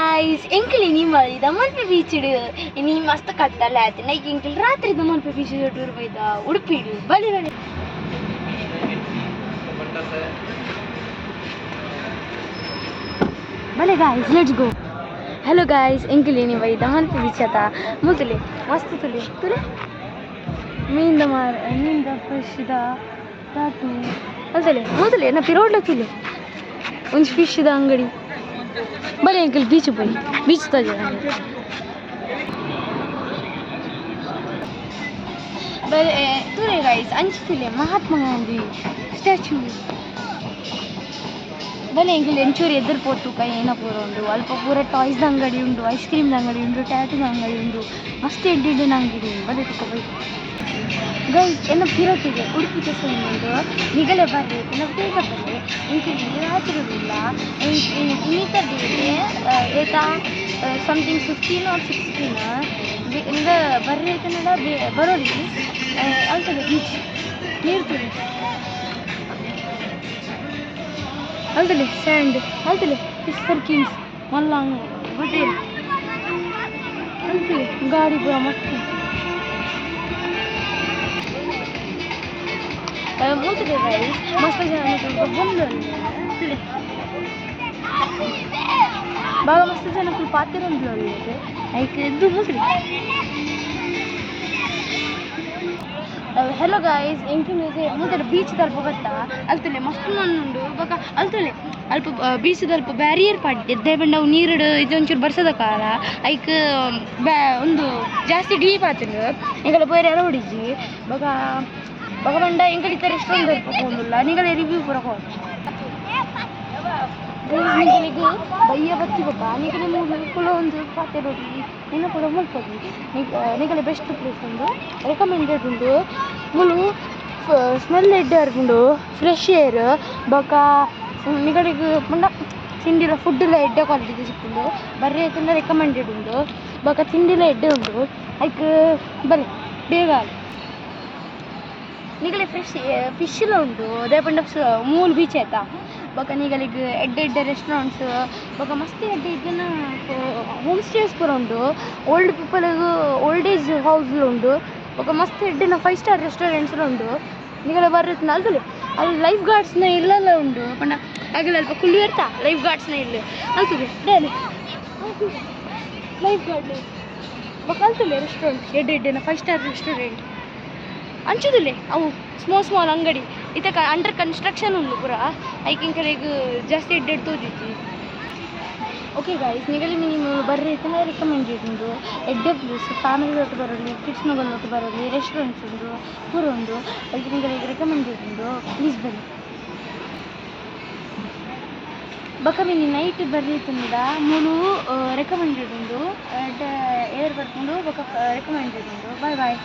guys ಎಂಕಲಿ ನಿಮ್ಮಳಿದ Malpe ಬೀಚಿಡು ನೀ ಮಸ್ತ್ ಕತ್ತಲ್ಲ ಆಯ್ತು ನೈಕ್ ಎಂಕಲ್ ರಾತ್ರಿ ಮಲ್ಪೆ ಬೀಚ್ ಟೂರ್ ಬೈದ ಉಡುಪಿಡು ಬಲಿ ಬಲಿ ಬಲೆ guys let's go hello guys ಎಂಕಲಿ ನೀ ಬೈದ ಮಲ್ಪೆ ಬೀಚ್ ಆತ ಮುತಲೆ ಮಸ್ತ್ ತುಲೆ ತುಲೆ ಮೀಂದ ಫ್ರೆಶ್ ಇದ ತಾಟು ಅಂತಲೆ ಮುತಲೆ ನಾ ಪಿರೋಡ್ಲ ತುಲೆ ಒಂಜಿ ಫಿಶ್ ದ ಅಂಗಡಿ ಬಲೆ ಎಂಕಲ್ ಬೀಚ್ ಪೋಯಿ ಬೀಚ್ ತಜ ಬಲೆ ತುಲೆ गाइस ಅಂಚಿತಿಲೆ ಮಹಾತ್ಮ ಗಾಂಧಿ ಸ್ಟ್ಯಾಚ್ಯೂ ಬಲೆ ಎಂಕಲ್ ಎಂಚೂರು ಎದುರು ಪೋತು ಕೈ ಏನ ಪೂರ ಉಂಡು ಅಲ್ಪ ಪೂರ ಟಾಯ್ಸ್ ಅಂಗಡಿ ಉಂಡು ಐಸ್ ಕ್ರೀಮ್ ಅಂಗಡಿ ಉಂಡು ಟ್ಯಾಟೂ ಅಂಗಡಿ ಉಂಡು ಮಸ್ತ್ ಎಡ್ಡೆಡ್ಡಿನ ಅಂಗಡಿ ಬಲೆ ತುಕ ಬೈ ಗೈಸ್ ಎನ್ನ ಪಿರೋತಿಗೆ ಉಡುಪಿ ಕೆಸರು ನಿಗಲೆ ಬರ್ರಿ ಎನ್ನ ಬೇಗ ಬರ್ರಿ ಇಂಕಲಿ ರಾತ್ರಿಲ್ಲ ಇನ್ನಿತ ಡೇಟ್ ಏತಾ ಸಮಥಿಂಗ್ 15 or 16 ಇಂದ ಬರ್ರಿ ಐತನಡ ಬರೋಲಿ ಅಲ್ತದೆ ಬೀಚ್ ನೀರು ತುಳಿ ಅಲ್ತಲೆ ಸ್ಯಾಂಡ್ ಅಲ್ತಲೆ ಫಿಸ್ಕರ್ ಕಿಂಗ್ಸ್ ಮಲ್ಲಾಂಗ್ ಹೋಟೆಲ್ ಅಲ್ತಲೆ ಗಾಡಿ ಪೂರ ಮಸ್ತ್ ಮೂತಿದೆ गाइस मस्त जन ಬಂದು ತಿಳಿ ಬಾಗ ಮಸ್ತ್ ಜನ ಫುಲ್ ಪಾತಿರಂದು ಅಲ್ಲಿ ಐಕೆ ಇದ್ದು ಮುಸ್ಲಿ हेलो गाइस ಎಂಕಿನಿದೆ ಮುದರ ಬೀಚ್ ದಲ್ಪ ಬತ್ತ ಅಲ್ತಲೆ ಮಸ್ತ್ ಮಣ್ಣುಂಡು ಬಕ ಅಲ್ತಲೆ ಅಲ್ಪ ಬೀಚ್ ದಲ್ಪ ಬ್ಯಾರಿಯರ್ ಪಡ್ಡೆ ದೇಬಂಡ ನೀರುಡು ಇದೊಂಚೂರು ಬರ್ಸದ ಕಾಲ ಐಕ್ ಒಂದು ಜಾಸ್ತಿ ಡೀಪ್ ಆತಂದು ಈಗಲ ಬೇರೆ ಎಲ್ಲ ಹೊಡಿಜಿ ಬಕ ಬಗವಂಡ ಎಂಕಲಿತ ರೆಸ್ಟೋರೆಂಟ್ ದಲ್ಪ ಹೋಗುಲ್ಲ ನಿಗಲೆ ರಿವ್ಯೂ ಪೂರ ಹೋಗಿ ನಿಗಲಿಗೂ ಬಯ್ಯ ಬತ್ತಿ ಬೊಕ್ಕ ನಿಗಲೆ ಕುಲ ಒಂದು ಪಾತೆ ನೋಡಿ ನಿನ್ನ ಕೂಡ ಮುಲ್ಪದಿ ನಿಗಲೆ ಬೆಸ್ಟ್ ಪ್ಲೇಸ್ ಉಂಡು ರೆಕಮೆಂಡೆಡ್ ಉಂಡು ಮುಳು ಸ್ಮೆಲ್ ಎಡ್ಡೆ ಉಂಡು ಫ್ರೆಶ್ ಏರ್ ಬೊಕ ನಿಗಲಿಗೆ ಪಂಡ ತಿಂಡಿರ ಫುಡ್ಲ ಎಡ್ಡೆ ಕ್ವಾಲಿಟಿದು ಸಿಕ್ಕುಂಡು ಬರ್ರಿ ಆಯ್ತಂದ್ರೆ ರೆಕಮೆಂಡೆಡ್ ಉಂಡು ಬೊಕ ತಿಂಡಿಲ ಎಡ್ಡೆ ಉಂಡು ಐಕ್ ಬಲೆ ಬೇಗ ನಿಗಲೆ ಫ್ರೆಶ್ ಫಿಶ್ಲ ಉಂಡು ಅದೇ ಪಂಡ ಮೂಲು ಬೀಚ್ ಆಯ್ತಾ ಬೊಕ ನಿಗಲಿಗೆ ಎಡ್ಡೆ ರೆಸ್ಟೋರೆಂಟ್ಸ್ ಬೊಕ ಮಸ್ತ್ ಎಡ್ಡೆ ಹೋಮ್ ಸ್ಟೇಸ್ ಪೂರ ಉಂಡು ಓಲ್ಡ್ ಪೀಪಲ್ಗೂ ಓಲ್ಡ್ ಏಜ್ ಹೌಸ್ ಉಂಡು ಬೊಕ ಮಸ್ತ್ ಎಡ್ಡೆನ 5 ಸ್ಟಾರ್ ರೆಸ್ಟೋರೆಂಟ್ಸ್ ಉಂಡು ನಿಗಲ ಬರುತ್ತೆ ಅಲ್ತಲೆ ಅಲ್ಲಿ ಲೈಫ್ ಗಾರ್ಡ್ಸ್ನ ಇಲ್ಲೆಲ್ಲ ಉಂಡು ಪಂಡ ಆಗಲ್ಲ ಅಲ್ಪ ಕುಲ್ಲು ಇರ್ತಾ ಲೈಫ್ ಗಾರ್ಡ್ಸ್ನ ಇಲ್ಲ ಅಲ್ತದೆ ಡೇಲಿ ಲೈಫ್ ಗಾರ್ಡ್ ಬೊಕ ಅಲ್ತಲೆ ರೆಸ್ಟೋರೆಂಟ್ ಎಡ್ಡೆನ 5 ಸ್ಟಾರ್ ರೆಸ್ಟೋರೆಂಟ್ ಅಂಚುದಿಲ್ಲ ಅವು ಸ್ಮಾಲ್ ಅಂಗಡಿ ಇತಕ ಅಂಡರ್ ಕನ್ಸ್ಟ್ರಕ್ಷನ್ ಉಂಡು ಪೂರ ಐಕಿಂಕಲೆಗ್ ಜಾಸ್ತಿ ಎಡ್ಡೆ ತೋಜಿತಿ ಓಕೆ ಗಾಯ್ಸ್ ನಿಗಲಿ ನೀವು ಬರ್ರಿ ಅಂತ ರೆಕಮೆಂಡೆಡ್ ಉಂಡು ಎಡ್ಡೆ ಪ್ಲೇಸ್ ಫ್ಯಾಮಿಲಿ ಒಟ್ಟು ಬರಲಿ ಕಿಡ್ಸ್ ಮಗನ ಒಟ್ಟು ಬರಲಿ ರೆಸ್ಟೋರೆಂಟ್ಸ್ ಉಂಡು ಪೂರ ಉಂಡು ಅದಕ್ಕೆ ನಿಗಳಿಗೆ ರೆಕಮೆಂಡೆಡ್ ಉಂಡು ಪ್ಲೀಸ್ ಬನ್ನಿ ಬಕ ಮಿನಿ ನೈಟ್ ಬರ್ರಿ ತಂದ ಮೂಲು ರೆಕಮೆಂಡೆಡ್ ಉಂಡು ಏರ್ ಬರ್ಕೊಂಡು ಬಕ ರೆಕಮೆಂಡೆಡ್ ಉಂಡು ಬಾಯ್